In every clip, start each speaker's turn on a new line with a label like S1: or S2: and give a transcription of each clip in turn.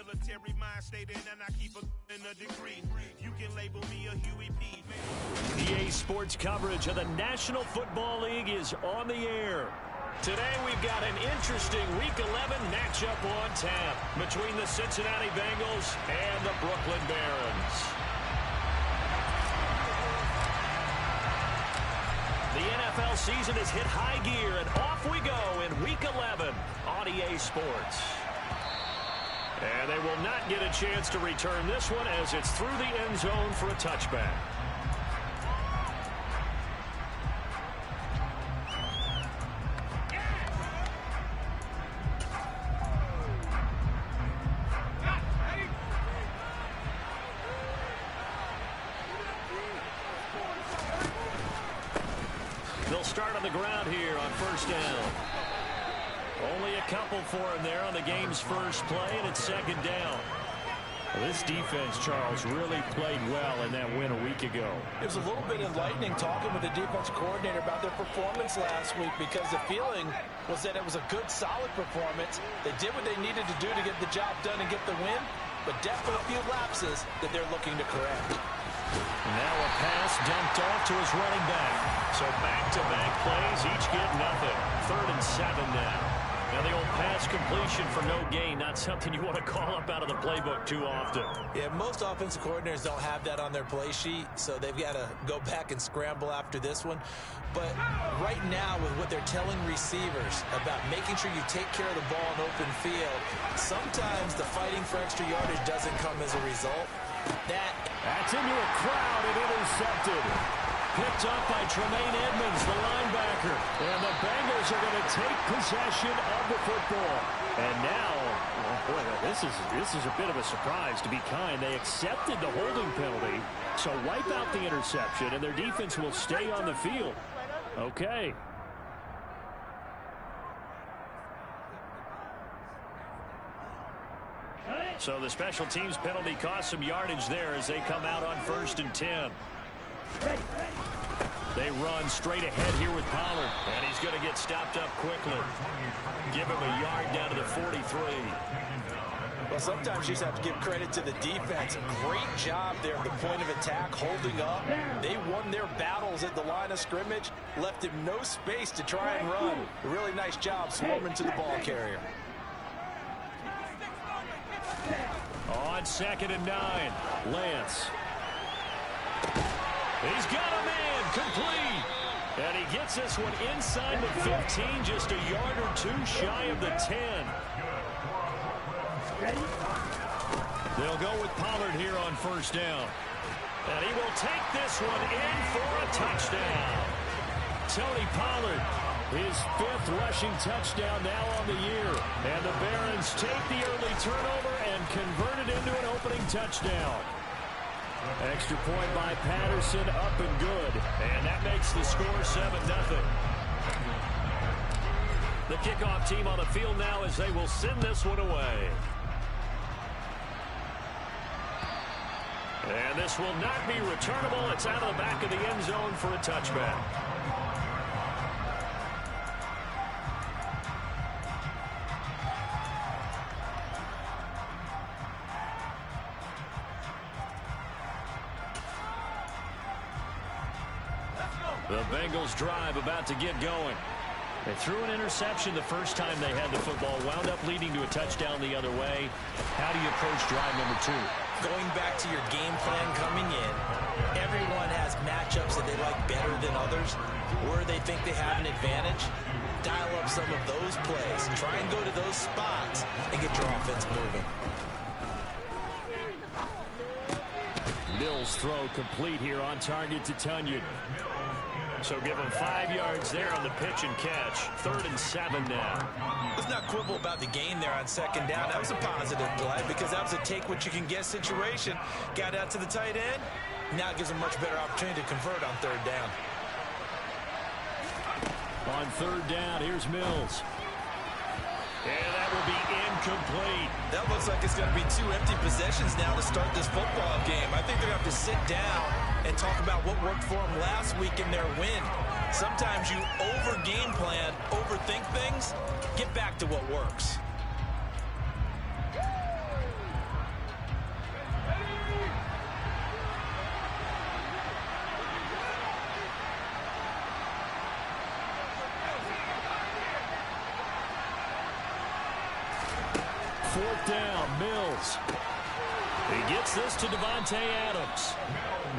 S1: military mind state and I keep a degree. You can label me a Huey P.
S2: EA Sports coverage of the National Football League is on the air. Today we've got an interesting Week 11 matchup on tap between the Cincinnati Bengals and the Brooklyn Barons. The NFL season has hit high gear, and off we go in Week 11 on EA Sports. And they will not get a chance to return this one as it's through the end zone for a touchback. They'll start on the ground here on first down. Only a couple for him there on the game's first play, and it's second down. Well, this defense, Charles, really played well in that win a week ago.
S3: It was a little bit enlightening talking with the defense coordinator about their performance last week, because the feeling was that it was a good, solid performance. They did what they needed to do to get the job done and get the win, but definitely a few lapses that they're looking to correct.
S2: Now a pass dumped off to his running back. So back-to-back plays, each get nothing. 3rd and 7 now. Now the old pass completion for no gain, not something you want to call up out of the playbook too often.
S3: Yeah, most offensive coordinators don't have that on their play sheet, so they've got to go back and scramble after this one. But right now, with what they're telling receivers about making sure you take care of the ball in open field, sometimes the fighting for extra yardage doesn't come as a result.
S2: That's into a crowd and intercepted. Picked up by Tremaine Edmonds, the linebacker. And the Bengals are going to take possession of the football. And now, oh boy, this is a bit of a surprise, to be kind. They accepted the holding penalty, so wipe out the interception, and their defense will stay on the field. Okay. So the special teams penalty cost some yardage there as they come out on 1st and 10. They run straight ahead here with Pollard, and he's going to get stopped up quickly. Give him a yard down to the 43.
S3: Well, sometimes you just have to give credit to the defense. Great job there at the point of attack, holding up. They won their battles at the line of scrimmage, left him no space to try and run. A really nice job swarming to the ball carrier.
S2: On 2nd and 9, Lance. He's got a man, complete. And he gets this one inside the 15, just a yard or two shy of the 10. They'll go with Pollard here on first down. And he will take this one in for a touchdown. Tony Pollard, his 5th rushing touchdown now on the year. And the Barons take the early turnover and convert it into an opening touchdown. Extra point by Patterson, up and good. And that makes the score 7-0. The kickoff team on the field now as they will send this one away. And this will not be returnable. It's out of the back of the end zone for a touchback. The Bengals drive about to get going. They threw an interception the first time they had the football, wound up leading to a touchdown the other way. How do you approach drive number 2?
S3: Going back to your game plan coming in, everyone has matchups that they like better than others, where they think they have an advantage. Dial up some of those plays. Try and go to those spots and get your offense moving.
S2: Mills' throw complete here on target to Tunyon. So give him 5 yards there on the pitch and catch. 3rd and 7 now.
S3: Let's not quibble about the gain there on second down. That was a positive play because that was a take-what-you-can-get situation. Got out to the tight end. Now it gives him a much better opportunity to convert on 3rd down.
S2: On 3rd down, here's Mills. And that will be incomplete.
S3: That looks like it's going to be 2 empty possessions now to start this football game. I think they're going to have to sit down and talk about what worked for them last week in their win. Sometimes you over-game plan, overthink things. Get back to what works.
S2: 4th down. Mills. He gets this to Davante Adams.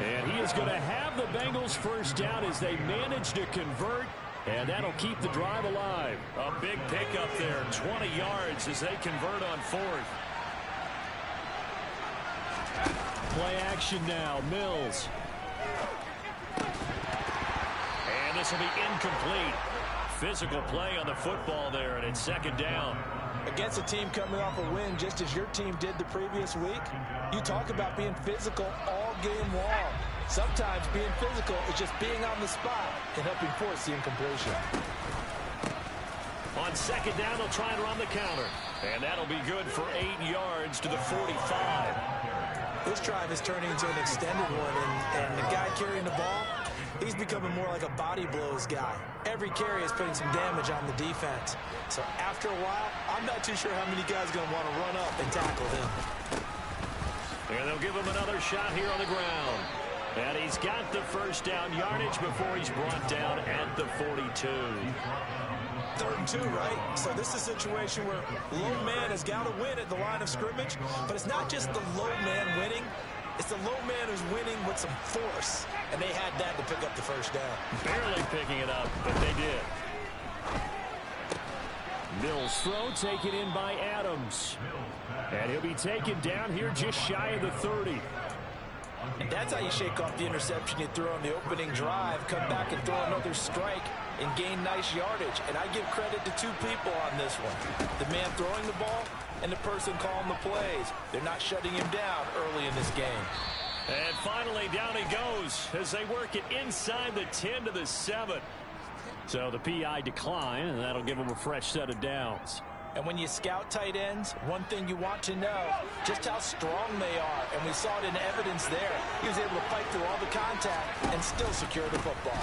S2: And he is going to have the Bengals first down as they manage to convert. And that'll keep the drive alive. A big pickup there. 20 yards as they convert on 4th. Play action now. Mills. And this will be incomplete. Physical play on the football there, and it's 2nd down.
S3: Against a team coming off a win just as your team did the previous week, you talk about being physical all game long. Sometimes being physical is just being on the spot and helping force the incompletion.
S2: On 2nd down, they'll try and run the counter. And that'll be good for 8 yards to the 45.
S3: This drive is turning into an extended one, and the guy carrying the ball, he's becoming more like a body blows guy. Every carry is putting some damage on the defense. So after a while, I'm not too sure how many guys are going to want to run up and tackle him.
S2: And they'll give him another shot here on the ground. And he's got the first down yardage before he's brought down at the 42.
S3: 3rd and 2, right? So this is a situation where low man has got to win at the line of scrimmage, but it's not just the low man winning. It's the low man who's winning with some force, and they had that to pick up the first down.
S2: Barely picking it up, but they did. Mills throw taken in by Adams. And he'll be taken down here just shy of the 30.
S3: And that's how you shake off the interception you threw on the opening drive, come back and throw another strike and gain nice yardage. And I give credit to 2 people on this one. The man throwing the ball and the person calling the plays. They're not shutting him down early in this game.
S2: And finally, down he goes as they work it inside the 10 to the 7. So the PI decline, and that'll give him a fresh set of downs.
S3: And when you scout tight ends, one thing you want to know, just how strong they are. And we saw it in evidence there. He was able to fight through all the contact and still secure the football.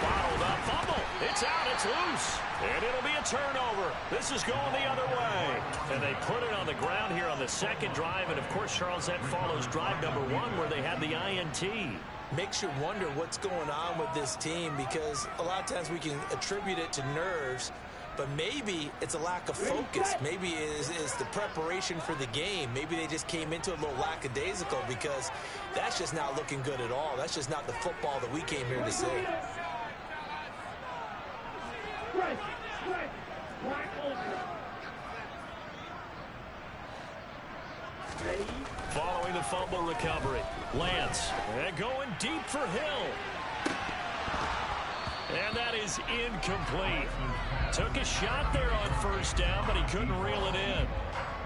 S2: Bottled up. Fumble. It's out. It's loose. And it'll be a turnover. This is going the other way. And they put it on the ground here on the 2nd drive. And, of course, Charles, that follows drive number 1 where they had the INT.
S3: Makes you wonder what's going on with this team, because a lot of times we can attribute it to nerves, but maybe it's a lack of focus. Maybe it is the preparation for the game. Maybe they just came into it a little lackadaisical, because that's just not looking good at all. That's just not the football that we came here to see.
S2: Following the fumble recovery, Lance, and going deep for Hill. And that is incomplete. Took a shot there on 1st down, but he couldn't reel it in.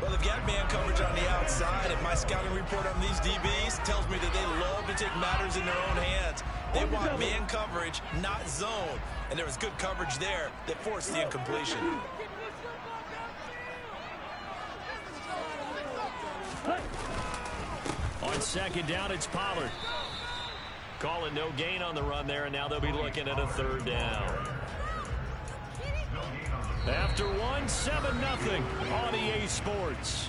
S3: Well, they've got man coverage on the outside, and my scouting report on these DBs tells me that they love to take matters in their own hands. They want man coverage, not zone. And there was good coverage there that forced the incompletion.
S2: On 2nd down, it's Pollard. Calling no gain on the run there, and now they'll be looking at a 3rd down. After 1, 7-0 on EA Sports.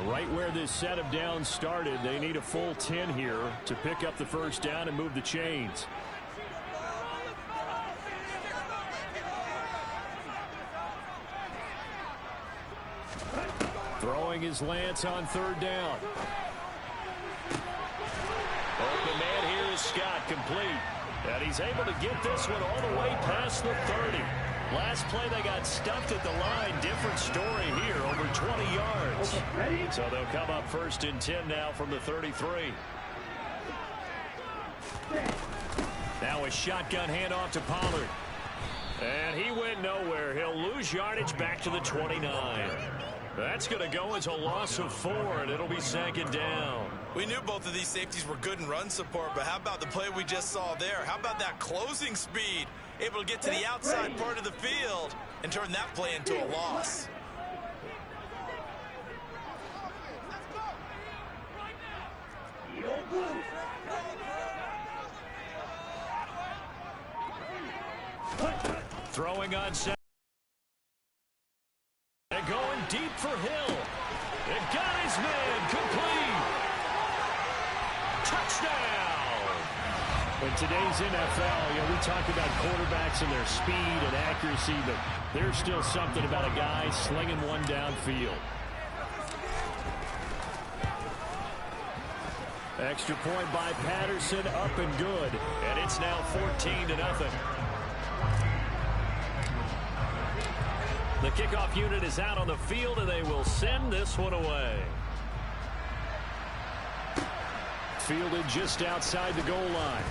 S2: Right where this set of downs started, they need a full 10 here to pick up the first down and move the chains. Throwing his Lance on 3rd down. Open man here is Scott, complete. And he's able to get this one all the way past the 30. Last play, they got stuffed at the line. Different story here, over 20 yards. So they'll come up 1st and 10 now from the 33. Now a shotgun handoff to Pollard. And he went nowhere. He'll lose yardage back to the 29. That's going to go as a loss of 4, and it'll be 2nd down.
S3: We knew both of these safeties were good in run support, but how about the play we just saw there? How about that closing speed? Able to get to the outside part of the field and turn that play into a loss.
S2: Throwing on set. And going deep for Hill. It got his man complete. Touchdown. In today's NFL, we talk about quarterbacks and their speed and accuracy, but there's still something about a guy slinging one downfield. Extra point by Patterson, up and good. And it's now 14-0. The kickoff unit is out on the field, and they will send this one away. Fielded just outside the goal line.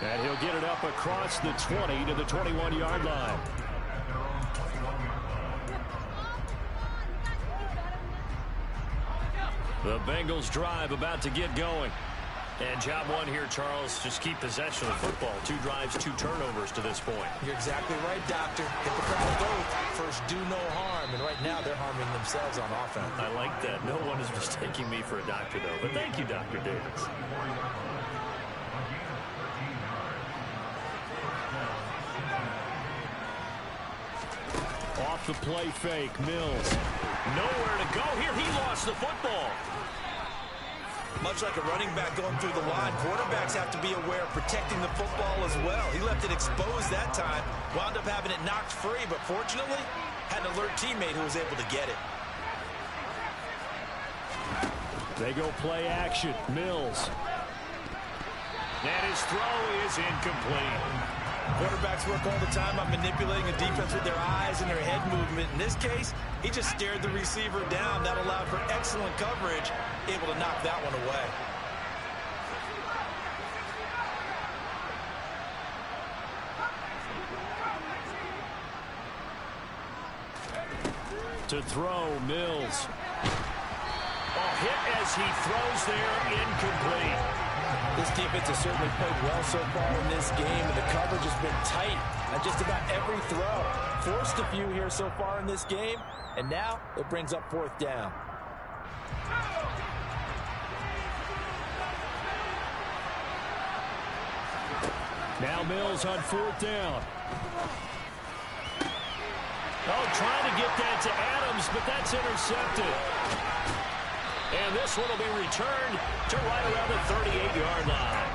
S2: And he'll get it up across the 20 to the 21-yard line. The Bengals drive about to get going. And job one here, Charles, just keep possession of the football. 2 drives, 2 turnovers to this point.
S3: You're exactly right, Doctor. Hippocratic oath. First, do no harm. And right now, they're harming themselves on offense.
S2: I like that. No one is mistaking me for a doctor, though. But thank you, Dr. Davis. Off the play fake, Mills. Nowhere to go here. He lost the football.
S3: Much like a running back going through the line, quarterbacks have to be aware of protecting the football as well. He left it exposed that time, wound up having it knocked free, but fortunately, had an alert teammate who was able to get it.
S2: They go play action. Mills. And his throw is incomplete.
S3: Quarterbacks work all the time on manipulating a defense with their eyes and their head movement. In this case, he just stared the receiver down. That allowed for excellent coverage, able to knock that one away.
S2: To throw, Mills. Oh, hit as he throws there, incomplete.
S3: This defense has certainly played well so far in this game, and the coverage has been tight on just about every throw. Forced a few here so far in this game, and now it brings up 4th down.
S2: Now Mills on 4th down. Oh, trying to get that to Adams, but that's intercepted. And this one will be returned to right around the 38-yard line.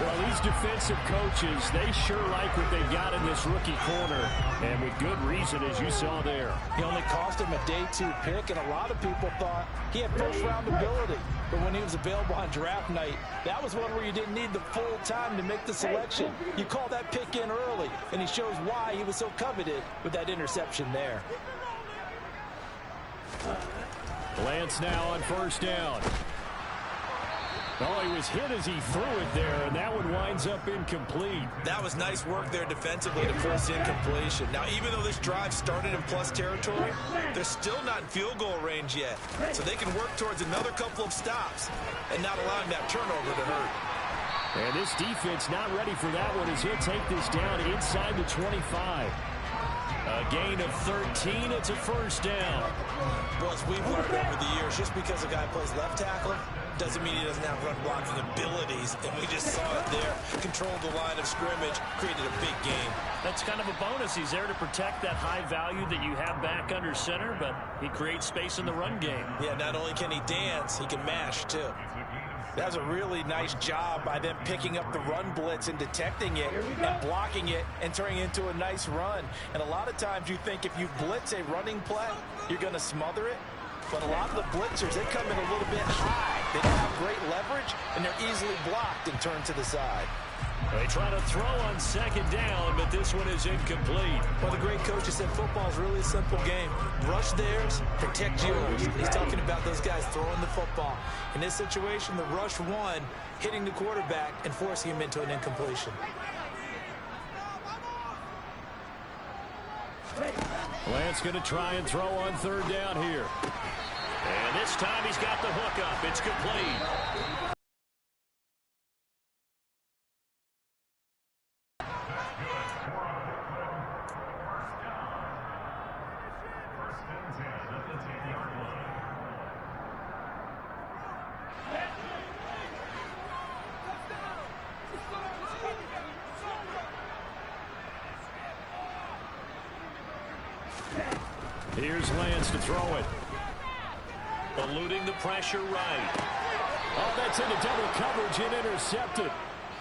S2: Well, these defensive coaches, they sure like what they've got in this rookie corner, and with good reason, as you saw there.
S3: He only cost him a day 2 pick, and a lot of people thought he had first-round ability. But when he was available on draft night, that was one where you didn't need the full time to make the selection. You call that pick in early, and he shows why he was so coveted with that interception there.
S2: Lance now on 1st down. Oh, he was hit as he threw it there, and that one winds up incomplete.
S3: That was nice work there defensively to force incompletion. Now, even though this drive started in plus territory, they're still not in field goal range yet. So they can work towards another couple of stops and not allowing that turnover to hurt.
S2: And this defense not ready for that one as he'll take this down inside the 25. A gain of 13. It's a 1st down.
S3: Well, as we've learned over the years, just because a guy plays left tackle doesn't mean he doesn't have run blocking abilities. And we just saw it there. Controlled the line of scrimmage, created a big game.
S2: That's kind of a bonus. He's there to protect that high value that you have back under center, but he creates space in the run game.
S3: Yeah, not only can he dance, he can mash, too. That was a really nice job by them picking up the run blitz and detecting it and blocking it and turning it into a nice run. And a lot of times you think if you blitz a running play, you're going to smother it. But a lot of the blitzers, they come in a little bit high. They don't have great leverage, and they're easily blocked and turned to the side.
S2: They try to throw on 2nd down, but this one is incomplete.
S3: Well, the great coach has said football is really a simple game. Rush theirs, protect yours. He's talking about those guys throwing the football. In this situation, the rush won, hitting the quarterback and forcing him into an incompletion.
S2: Lance going to try and throw on 3rd down here. And this time he's got the hook up. It's complete. Here's Lance to throw it. Eluding the pressure right. Oh, that's into double coverage and intercepted.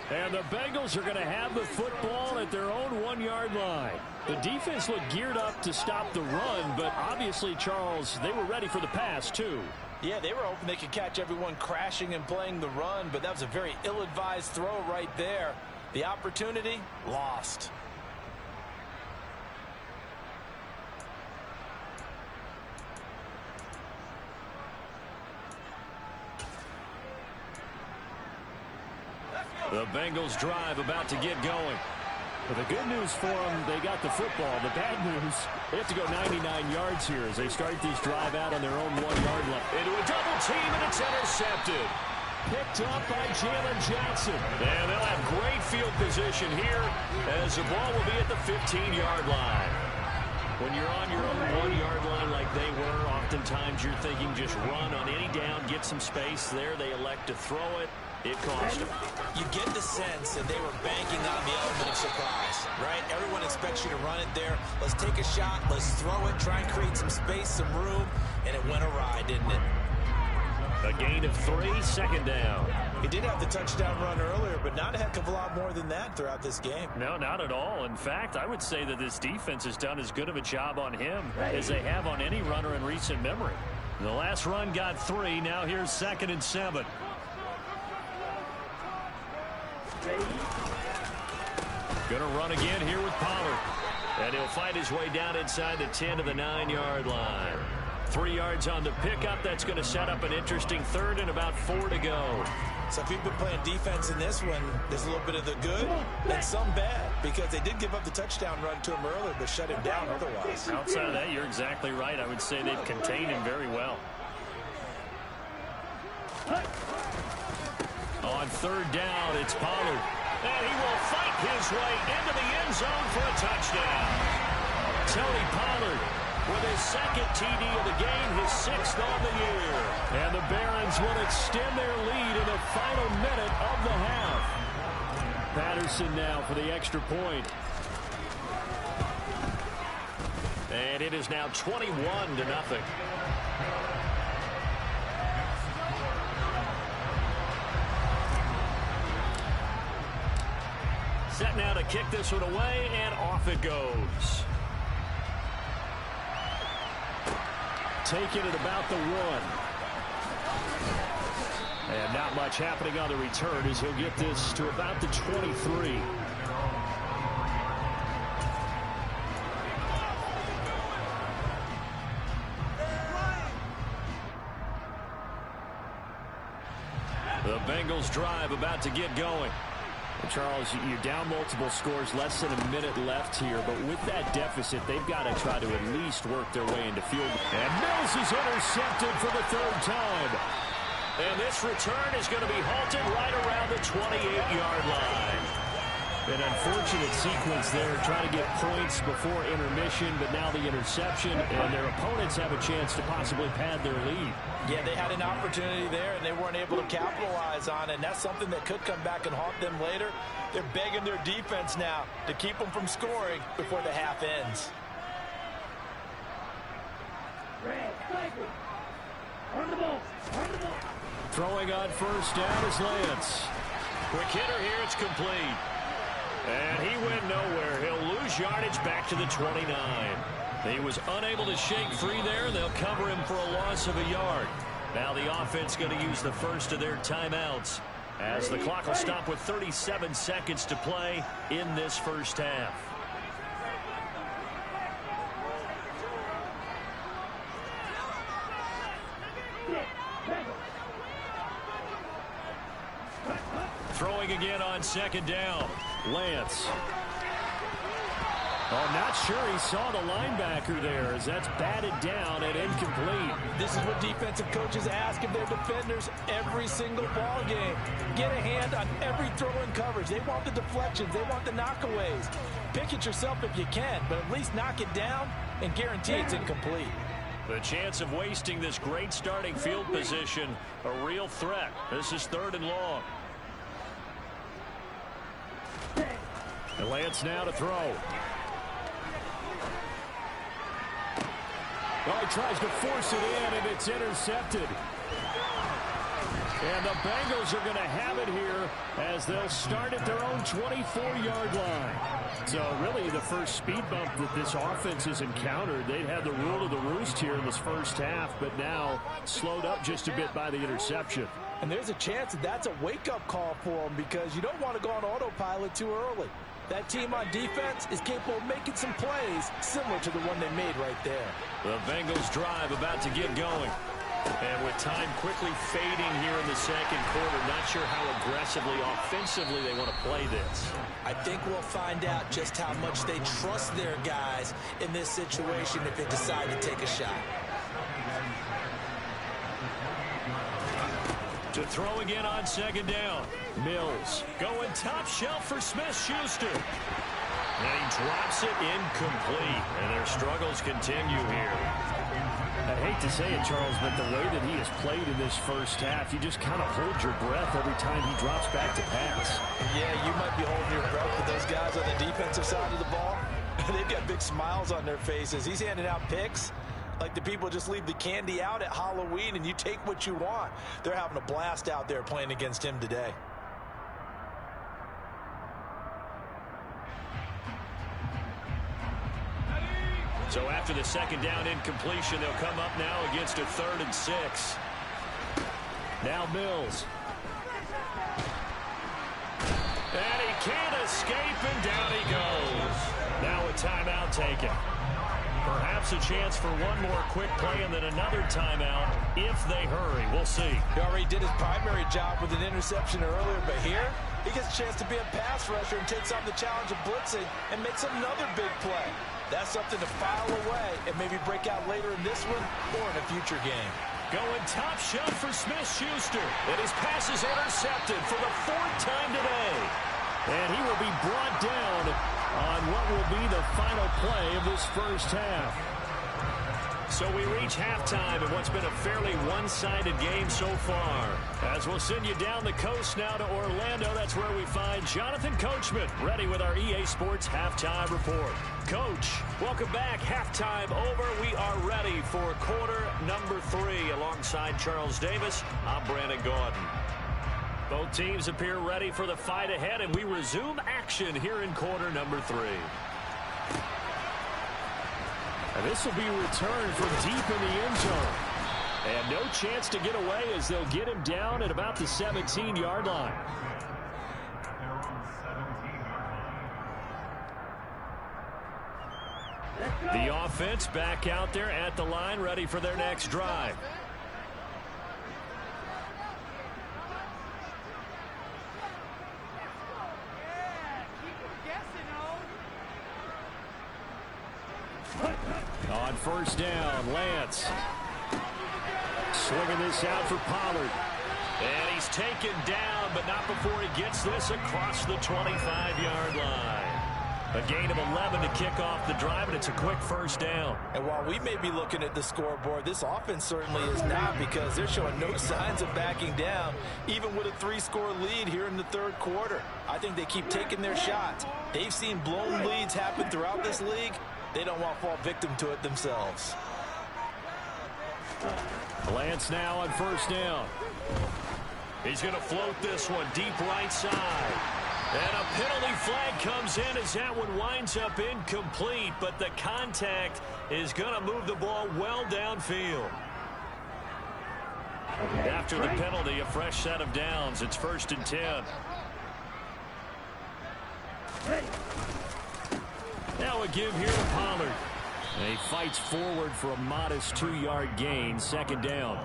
S2: And the Bengals are going to have the football at their own 1-yard line. The defense looked geared up to stop the run, but obviously, Charles, they were ready for the pass, too.
S3: Yeah, they were hoping they could catch everyone crashing and playing the run, but that was a very ill-advised throw right there. The opportunity, lost.
S2: The Bengals drive about to get going. Well, the good news for them, they got the football. The bad news, they have to go 99 yards here as they start this drive out on their own 1-yard line. Into a double team, and it's intercepted. Picked up by Jalen Johnson. And they'll have great field position here as the ball will be at the 15-yard line. When you're on your own 1-yard line like they were, oftentimes you're thinking just run on any down, get some space. There they elect to throw it. It cost them.
S3: You get the sense that they were banking on the element of surprise, right? Everyone expects you to run it there. Let's take a shot. Let's throw it. Try and create some space, some room. And it went awry, didn't it?
S2: A gain of 3, second down.
S3: He did have the touchdown run earlier, but not a heck of a lot more than that throughout this game.
S2: No, not at all. In fact, I would say that this defense has done as good of a job on him as they have on any runner in recent memory. The last run got 3. Now here's 2nd and 7. Gonna run again here with Pollard. And he'll fight his way down inside the 10 to the 9-yard line. 3 yards on the pickup. That's going to set up an interesting 3rd and about 4 to go.
S3: So if you've been playing defense in this one, there's a little bit of the good and some bad, because they did give up the touchdown run to him earlier, but shut him down otherwise.
S2: Outside of that, you're exactly right. I would say they've contained him very well. On 3rd down, it's Pollard. And he will fight his way into the end zone for a touchdown. Tony Pollard with his 2nd TD of the game, his 6th on the year. And the Barons will extend their lead in the final minute of the half. Patterson now for the extra point. And it is now 21-0. Set now to kick this one away, and off it goes. Take it at about the 1. And not much happening on the return as he'll get this to about the 23. The Bengals drive about to get going. Charles, you're down multiple scores, less than a minute left here, but with that deficit, they've got to try to at least work their way into field. And Mills is intercepted for the 3rd time. And this return is going to be halted right around the 28-yard line. An unfortunate sequence there, trying to get points before intermission, but now the interception, and their opponents have a chance to possibly pad their lead.
S3: Yeah, they had an opportunity there, and they weren't able to capitalize on it, and that's something that could come back and haunt them later. They're begging their defense now to keep them from scoring before the half ends.
S2: Throwing on 1st down is Lance. Quick hitter here, it's complete. And he went nowhere. He'll lose yardage back to the 29. He was unable to shake free there. They'll cover him for a loss of a yard. Now the offense going to use the first of their timeouts as the clock will stop with 37 seconds to play in this first half. Throwing again on 2nd down. Lance. Oh, not sure he saw the linebacker there as that's batted down and incomplete.
S3: This is what defensive coaches ask of their defenders every single ball game. Get a hand on every throw and coverage. They want the deflections. They want the knockaways. Pick it yourself if you can, but at least knock it down and guarantee it's incomplete.
S2: The chance of wasting this great starting field position, a real threat. This is 3rd and long. And Lance now to throw. Well, he tries to force it in, and it's intercepted. And the Bengals are going to have it here as they'll start at their own 24-yard line. So really the first speed bump that this offense has encountered. They'd had the rule of the roost here in this first half, but now slowed up just a bit by the interception.
S3: And there's a chance that that's a wake-up call for them because you don't want to go on autopilot too early. That team on defense is capable of making some plays similar to the one they made right there.
S2: The Bengals drive about to get going. And with time quickly fading here in the second quarter, not sure how aggressively, offensively they want to play this.
S3: I think we'll find out just how much they trust their guys in this situation if they decide to take a shot.
S2: To throw again on second down. Mills going top shelf for Smith-Schuster. And he drops it incomplete. And their struggles continue here. I hate to say it, Charles, but the way that he has played in this first half, you just kind of hold your breath every time he drops back to pass.
S3: Yeah, you might be holding your breath, but those guys on the defensive side of the ball, they've got big smiles on their faces. He's handing out picks like the people just leave the candy out at Halloween and you take what you want. They're having a blast out there playing against him today.
S2: So after the second down incompletion, they'll come up now against a 3rd and 6. Now Mills. And he can't escape, and down he goes. Now a timeout taken. Perhaps a chance for one more quick play and then another timeout if they hurry. We'll see.
S3: He already did his primary job with an interception earlier, but here he gets a chance to be a pass rusher and takes on the challenge of blitzing and makes another big play. That's something to file away and maybe break out later in this one or in a future game.
S2: Going top shelf for Smith-Schuster. And his pass is intercepted for the 4th time today. And he will be brought down on what will be the final play of this first half. So we reach halftime in what's been a fairly one-sided game so far. As we'll send you down the coast now to Orlando, that's where we find Jonathan Coachman ready with our EA Sports Halftime Report. Coach, welcome back. Halftime over. We are ready for quarter number 3 alongside Charles Davis. I'm Brandon Gordon. Both teams appear ready for the fight ahead, and we resume action here in quarter number 3. And this will be returned from deep in the end zone. And no chance to get away as they'll get him down at about the 17-yard line. The offense back out there at the line, ready for their next drive. On first down, Lance. Swinging this out for Pollard. And he's taken down, but not before he gets this across the 25-yard line. A gain of 11 to kick off the drive, and it's a quick first down.
S3: And while we may be looking at the scoreboard, this offense certainly is not, because they're showing no signs of backing down, even with a 3-score lead here in the third quarter. I think they keep taking their shots. They've seen blown leads happen throughout this league. They don't want to fall victim to it themselves.
S2: Lance now on first down. He's going to float this one deep right side. And a penalty flag comes in as that one winds up incomplete, but the contact is going to move the ball well downfield. After the penalty, a fresh set of downs. It's 1st and 10. Now a give here to Pollard. And he fights forward for a modest 2-yard gain, 2nd down.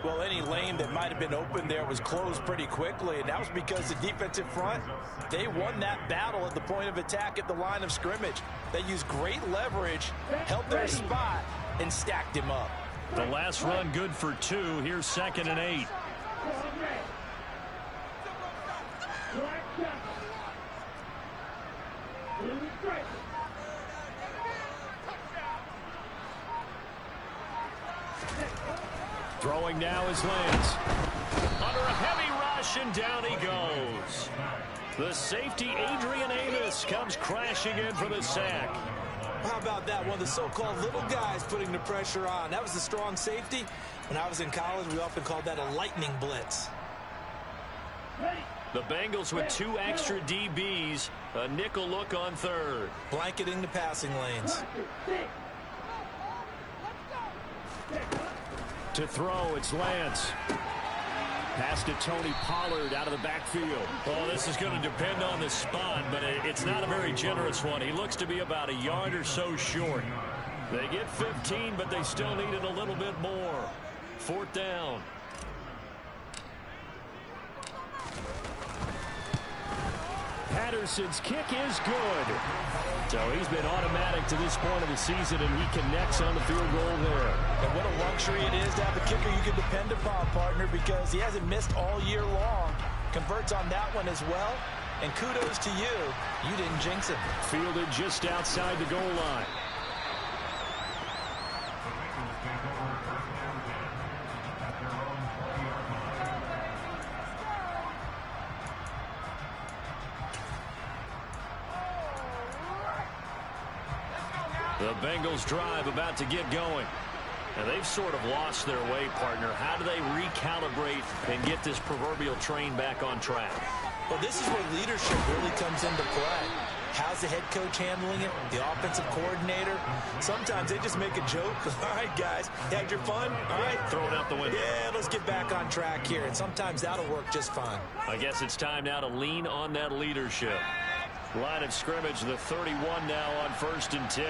S3: Well, any lane that might have been open there was closed pretty quickly, and that was because the defensive front, they won that battle at the point of attack at the line of scrimmage. They used great leverage, held their spot, and stacked him up.
S2: The last run good for 2. Here's 2nd and 8. Throwing now is Lance. Under a heavy rush, and down he goes. The safety, Adrian Amos, comes crashing in for the sack.
S3: How about that? One of the so-called little guys putting the pressure on. That was the strong safety. When I was in college, we often called that a lightning blitz.
S2: The Bengals with 2 extra DBs. A nickel look on third.
S3: Blanketing the passing lanes.
S2: To throw, it's Lance. Pass to Tony Pollard out of the backfield. Oh, this is going to depend on the spot, but it's not a very generous one. He looks to be about a yard or so short. They get 15, but they still need it a little bit more. 4th down. Patterson's kick is good. So he's been automatic to this point of the season, and he connects on the field goal there.
S3: And what a luxury it is to have a kicker you can depend upon, partner, because he hasn't missed all year long. Converts on that one as well. And kudos to you. You didn't jinx him.
S2: Fielded just outside the goal line. The Bengals drive about to get going. And they've sort of lost their way, partner. How do they recalibrate and get this proverbial train back on track?
S3: Well, this is where leadership really comes into play. How's the head coach handling it? The offensive coordinator? Sometimes they just make a joke. All right, guys, you had your fun? All right.
S2: Throw it out the window.
S3: Yeah, let's get back on track here. And sometimes that'll work just fine.
S2: I guess it's time now to lean on that leadership. Line of scrimmage, the 31 now on 1st and 10.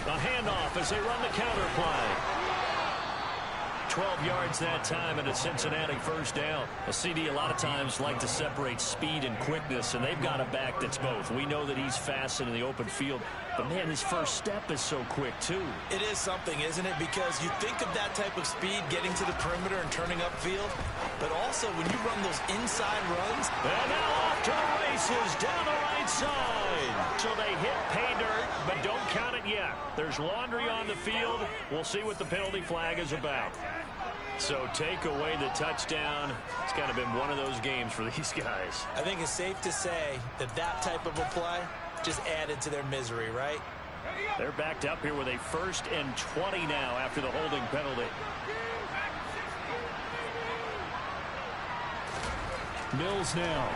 S2: A handoff as they run the counter play. 12 yards that time and a Cincinnati 1st down. A CD a lot of times like to separate speed and quickness, and they've got a back that's both. We know that he's fast in the open field, but man, his first step is so quick too.
S3: It is something, isn't it? Because you think of that type of speed getting to the perimeter and turning upfield, but also when you run those inside runs.
S2: And now off to the races down the right side. So they hit pay dirt, but don't count it yet. There's laundry on the field. We'll see what the penalty flag is about. So take away the touchdown. It's kind of been one of those games for these guys.
S3: I think it's safe to say that that type of a play just added to their misery, right?
S2: They're backed up here with a 1st and 20 now after the holding penalty. Mills now.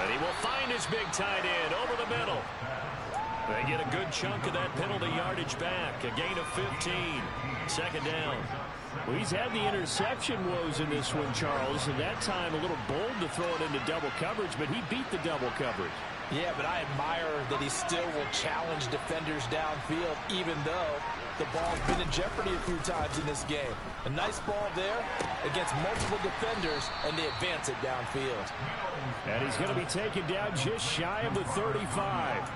S2: And he will find his big tight end over the middle. They get a good chunk of that penalty yardage back. A gain of 15. 2nd down. Well, he's had the interception woes in this one, Charles, and that time a little bold to throw it into double coverage, but he beat the double coverage.
S3: Yeah, but I admire that he still will challenge defenders downfield, even though the ball's been in jeopardy a few times in this game. A nice ball there against multiple defenders, and they advance it downfield.
S2: And he's going to be taken down just shy of the 35.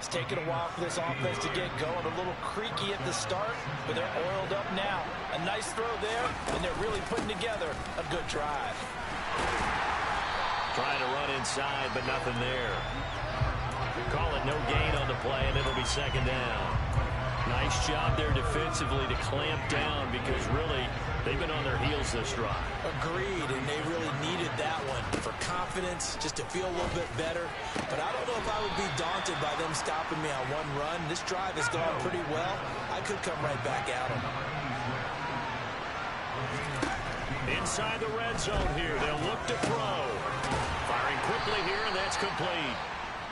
S3: It's taken a while for this offense to get going. A little creaky at the start, but they're oiled up now. A nice throw there, and they're really putting together a good drive.
S2: Trying to run inside, but nothing there. Call it no gain on the play, and it'll be 2nd down. Nice job there defensively to clamp down because really they've been on their heels this drive.
S3: Agreed, and they really needed that one for confidence, just to feel a little bit better. But I don't know if I would be daunted by them stopping me on one run. This drive has gone pretty well. I could come right back at them.
S2: Inside the red zone here, they'll look to throw. Firing quickly here, and that's complete.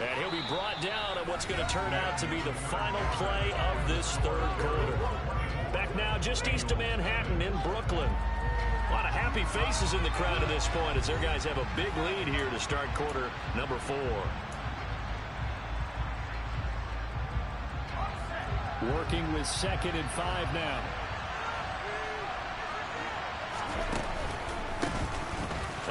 S2: And he'll be brought down at what's going to turn out to be the final play of this 3rd quarter. Back now just east of Manhattan in Brooklyn. A lot of happy faces in the crowd at this point as their guys have a big lead here to start quarter number 4. Working with 2nd and 5 now.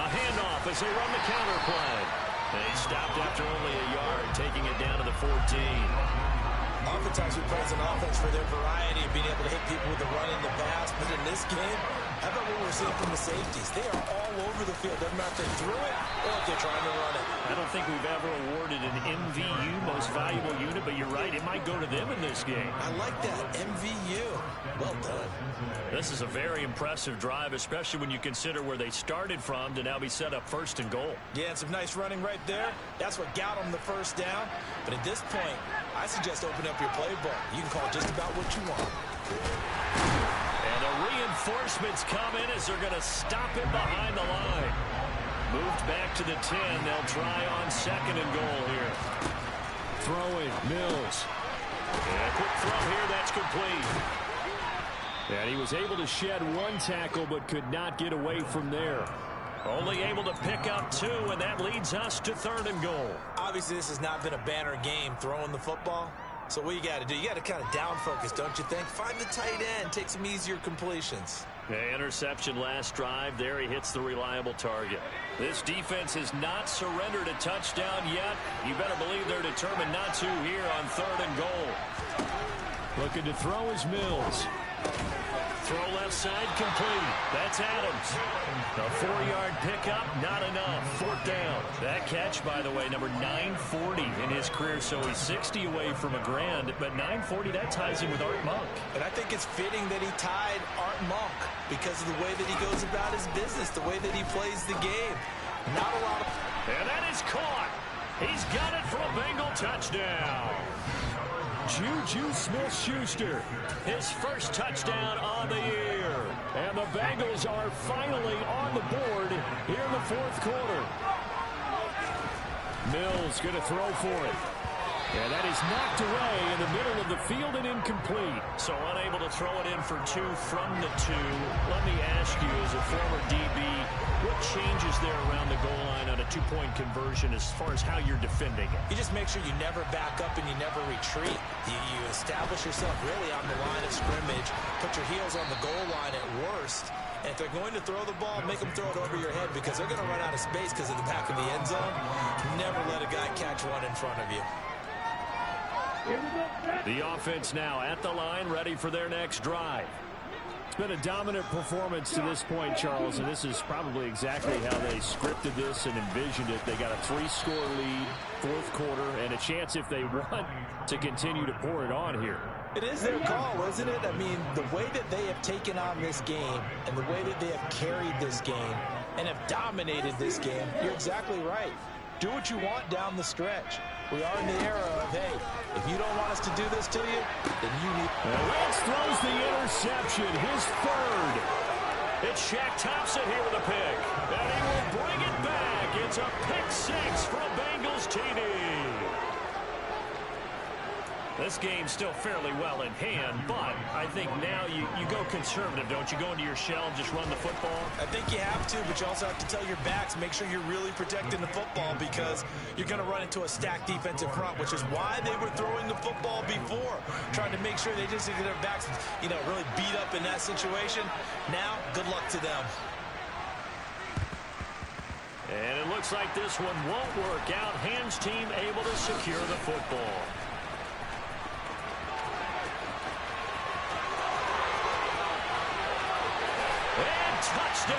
S2: A handoff as they run the counter play. And he stopped after only a yard, taking it down to the 14.
S3: Oftentimes we praise an offense for their variety of being able to hit people with the run and the pass, but in this game, How about what we're seeing from the safeties? They are all over the field. Doesn't matter if they threw it or if they're trying to run it.
S2: I don't think we've ever awarded an MVU, most valuable unit, but you're right. It might go to them in this game.
S3: I like that. MVU. Well done.
S2: This is a very impressive drive, especially when you consider where they started from to now be set up 1st and goal.
S3: Yeah, and some nice running right there. That's what got them the first down. But at this point, I suggest open up your playbook. You can call just about what you want.
S2: And the reinforcements come in as they're going to stop him behind the line. Moved back to the 10. They'll try on 2nd and goal here. Throwing, Mills. And a quick throw here, that's complete. And he was able to shed 1 tackle but could not get away from there. Only able to pick up 2, and that leads us to 3rd and goal.
S3: Obviously, this has not been a banner game throwing the football. So what you got to do, you got to kind of down focus, don't you think? Find the tight end, take some easier completions.
S2: The interception last drive. There he hits the reliable target. This defense has not surrendered a touchdown yet. You better believe they're determined not to here on 3rd and goal. Looking to throw is Mills. Throw left side complete. That's Adams. A 4-yard pickup, not enough. 4th down. That catch, by the way, number 940 in his career, so he's 60 away from a grand. But 940, that ties him with Art Monk.
S3: And I think it's fitting that he tied Art Monk because of the way that he goes about his business, the way that he plays the game. Not a lot of...
S2: And that is caught. He's got it for a Bengal touchdown. Juju Smith-Schuster, his first touchdown on the year. And the Bengals are finally on the board here in the 4th quarter. Mills going to throw for it. And that is knocked away in the middle of the field and incomplete. So unable to throw it in for 2 from the 2. Let me ask you, as a former DB, what changes there around the goal line on a 2-point conversion as far as how you're defending it?
S3: You just make sure you never back up and you never retreat. You establish yourself really on the line of scrimmage, put your heels on the goal line at worst. And if they're going to throw the ball, make them throw it over your head because they're going to run out of space because of the back of the end zone. Never let a guy catch one in front of you.
S2: The offense now at the line, ready for their next drive. It's been a dominant performance to this point, Charles, and this is probably exactly how they scripted this and envisioned it. They got a 3-score lead, 4th quarter, and a chance, if they want, to continue to pour it on here.
S3: It is their call, isn't it? I mean, the way that they have taken on this game and the way that they have carried this game and have dominated this game, you're exactly right. Do what you want down the stretch. We are in the era of, hey, if you don't want us to do this to you, then you need...
S2: Lance throws the interception, his 3rd. It's Shaq Thompson here with a pick. And he will bring it back. It's a pick 6 for a Bengals TD. This game's still fairly well in hand, but I think now you go conservative, don't you? Go into your shell and just run the football?
S3: I think you have to, but you also have to tell your backs, make sure you're really protecting the football because you're going to run into a stacked defensive front, which is why they were throwing the football before, trying to make sure they just get their backs, really beat up in that situation. Now, good luck to them.
S2: And it looks like this one won't work out. Ham's team able to secure the football. Touchdown!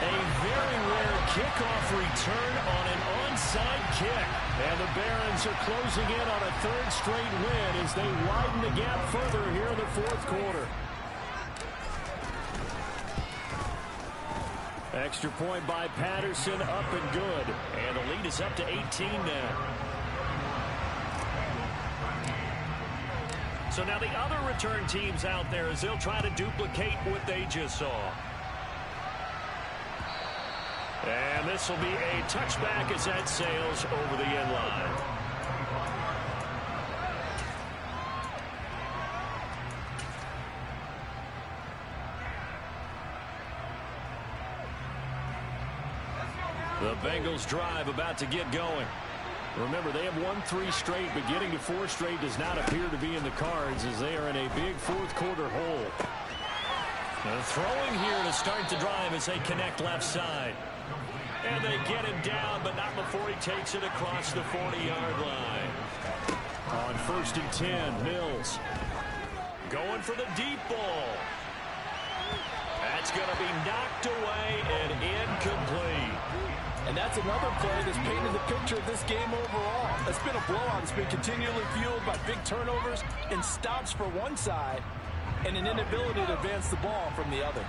S2: A very rare kickoff return on an onside kick. And the Barons are closing in on a 3rd straight win as they widen the gap further here in the 4th quarter. Extra point by Patterson, up and good. And the lead is up to 18 now. So now the other return teams out there as they'll try to duplicate what they just saw. And this will be a touchback as that sails over the end line. The Bengals drive about to get going. Remember, they have won 3 straight, but getting to 4 straight does not appear to be in the cards as they are in a big 4th quarter hole. Now throwing here to start the drive as they connect left side. And they get him down, but not before he takes it across the 40-yard line. On 1st and 10, Mills going for the deep ball. It's going to be knocked away and incomplete.
S4: And that's another play that's painted the picture of this game overall. It's been a blowout. It's been continually fueled by big turnovers and stops for one side and an inability to advance the ball from the other.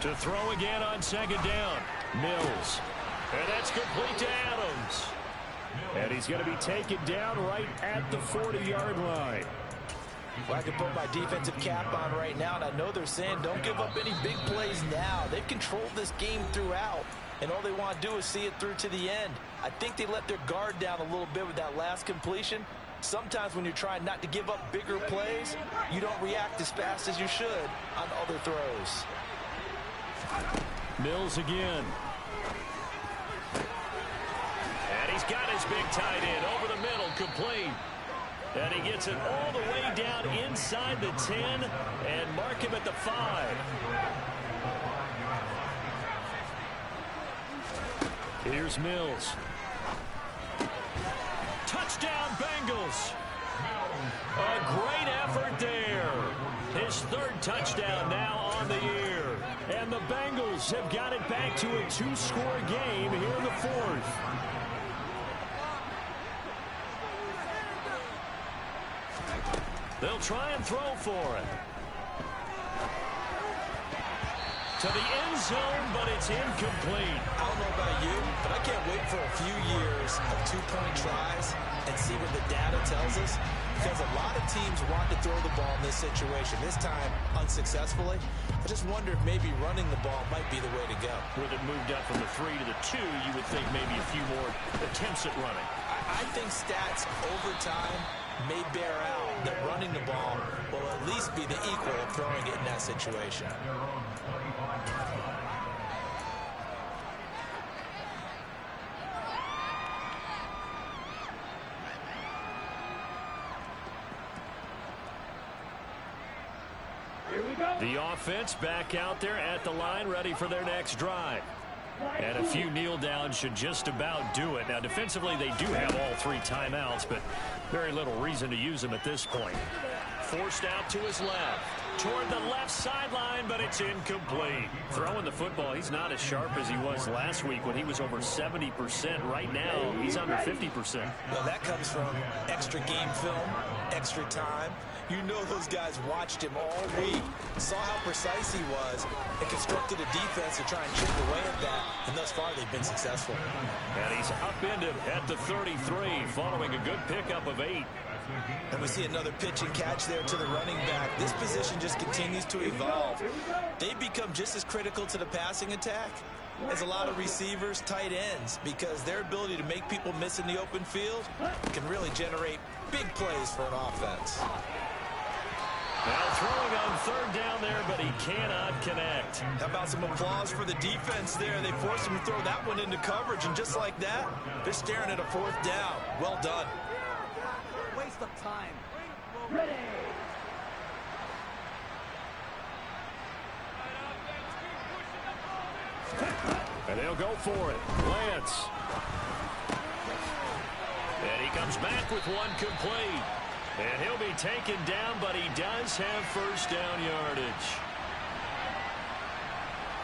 S2: To throw again on second down. Mills. And that's complete to Adams. And he's going to be taken down right at the 40-yard line.
S3: Well, I can put my defensive cap on right now, and I know they're saying don't give up any big plays now. They've controlled this game throughout, and all they want to do is see it through to the end. I think they let their guard down a little bit with that last completion. Sometimes when you're trying not to give up bigger plays, you don't react as fast as you should on other throws.
S2: Mills again. And he's got his big tight end over the middle, complete. And he gets it all the way down inside the 10 and mark him at the 5. Here's Mills. Touchdown, Bengals. A great effort there. His third touchdown now on the year. And the Bengals have got it back to a two-score game here in the fourth. They'll try and throw for it. To the end zone, but it's incomplete.
S3: I don't know about you, but I can't wait for a few years of two-point tries and see what the data tells us, because a lot of teams want to throw the ball in this situation, this time unsuccessfully. I just wonder if maybe running the ball might be the way to go.
S2: With it moved up from the 3 to the 2, you would think maybe a few more attempts at running.
S3: I think stats over time may bear out that running the ball will at least be the equal of throwing it in that situation.
S2: The offense back out there at the line, ready for their next drive. And a few kneel downs should just about do it. Now, defensively, they do have all 3 timeouts, but very little reason to use them at this point. Forced out to his left. Toward the left sideline, but it's incomplete. Throwing the football, he's not as sharp as he was last week when he was over 70%. Right now, he's under 50%.
S3: Well, that comes from extra game film, extra time. You know those guys watched him all week, saw how precise he was, and constructed a defense to try and chip away at that. And thus far, they've been successful.
S2: And he's upended at the 33, following a good pickup of 8.
S3: And we see another pitch and catch there to the running back. This position just continues to evolve. They've become just as critical to the passing attack as a lot of receivers, tight ends, because their ability to make people miss in the open field can really generate big plays for an offense.
S2: Now throwing on third down there, but he cannot connect.
S3: How about some applause for the defense there? They forced him to throw that one into coverage, and just like that, they're staring at a 4th down. Well done.
S5: Waste of time. Ready.
S2: And they'll go for it. Lance. And he comes back with one complete. And he'll be taken down, but he does have first down yardage.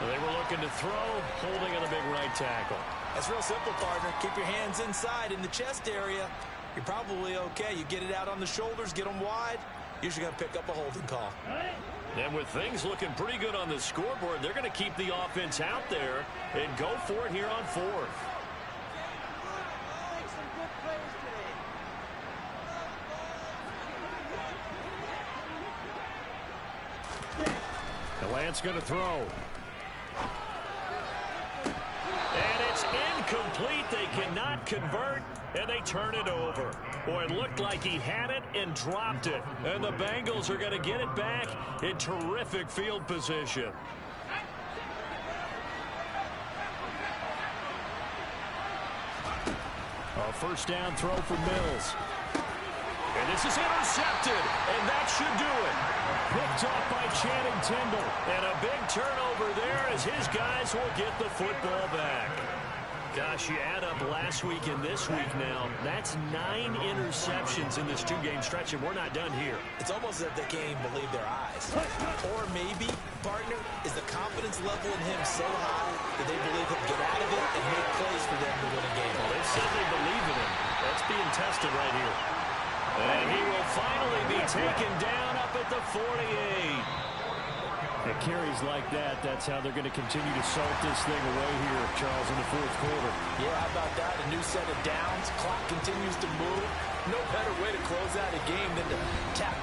S2: They were looking to throw, holding on the big right tackle.
S3: That's real simple, partner. Keep your hands inside in the chest area. You're probably okay. You get it out on the shoulders, get them wide, usually going to pick up a holding call.
S2: And with things looking pretty good on the scoreboard, they're going to keep the offense out there and go for it here on 4th. The Lance going to throw. And it's incomplete. They cannot convert, and they turn it over. Boy, it looked like he had it and dropped it. And the Bengals are going to get it back in terrific field position. A first down throw for Mills. And this is intercepted, and that should do it. Picked off by Channing Tindall. And a big turnover there as his guys will get the football back. Gosh, you add up last week and this week now. That's 9 interceptions in this 2-game stretch, and we're not done here.
S3: It's almost as if they can't even believe their eyes. Or maybe, partner, is the confidence level in him so high that they believe he'll get out of it and make plays for them to win a game.
S2: Well, they said they believe in him. That's being tested right here. And he will finally be taken down up at the 48. At carries like that, that's how they're going to continue to salt this thing away here, Charles, in the fourth quarter.
S3: Yeah, how about that? A new set of downs. Clock continues to move. No better way to close out a game than to tap